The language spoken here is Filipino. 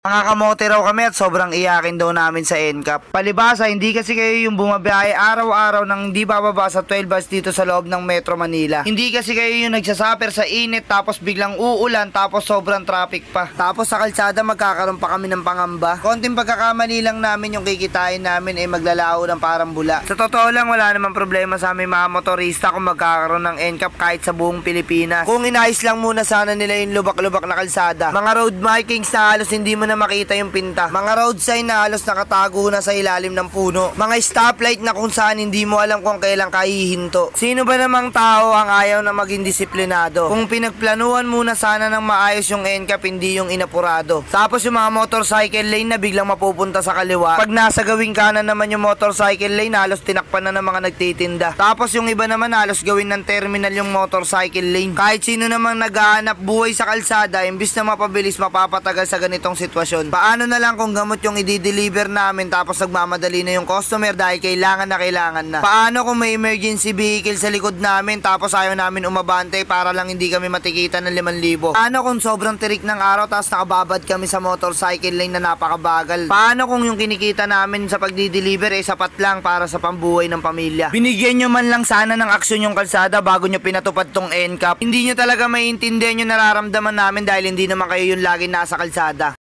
Mga kamote raw kami at sobrang iyakin daw namin sa NCAP. Palibasa, hindi kasi kayo yung bumabiyahe araw-araw nang hindi bababa sa 12 bus dito sa loob ng Metro Manila. Hindi kasi kayo yung nagsasuffer sa init tapos biglang uulan tapos sobrang traffic pa. Tapos sa kalsada magkakaroon pa kami ng pangamba. Konting pagkakamali lang namin yung kikitain namin ay maglalao ng parang bula. Sa totoo lang wala namang problema sa aming mga motorista kung magkakaroon ng NCAP kahit sa buong Pilipinas. Kung inayos lang muna sana nila yung lubak-lubak na kalsada. Mga road markings na halos hindi mo na makita yung pinta. Mga road sign na halos nakatago na sa ilalim ng puno. Mga stoplight na kung saan hindi mo alam kung kailan kahihinto. Sino ba namang tao ang ayaw na maging disiplinado? Kung pinagplanuhan muna sana ng maayos yung NCAP, hindi yung inapurado. Tapos yung mga motorcycle lane na biglang mapupunta sa kaliwa. Pag nasa gawing kanan naman yung motorcycle lane, halos tinakpan na ng mga nagtitinda. Tapos yung iba naman halos gawin ng terminal yung motorcycle lane. Kahit sino namang naghahanap buhay sa kalsada, imbis na mapabilis, mapapatagal sa ganitong sitwasyon. Paano na lang kung gamot yung i-deliver namin tapos nagmamadali na yung customer dahil kailangan na. Paano kung may emergency vehicle sa likod namin tapos ayaw namin umabante para lang hindi kami matikitan ng 5,000? Paano kung sobrang tirik ng araw tapos nakababad kami sa motorcycle lane na napakabagal? Paano kung yung kinikita namin sa pagdi-deliver ay sapat lang para sa pambuhay ng pamilya? Binigyan nyo man lang sana ng aksyon yung kalsada bago nyo pinatupad tong NCAP. Hindi nyo talaga maiintindihan yung nararamdaman namin dahil hindi naman kayo yung lagi nasa kalsada.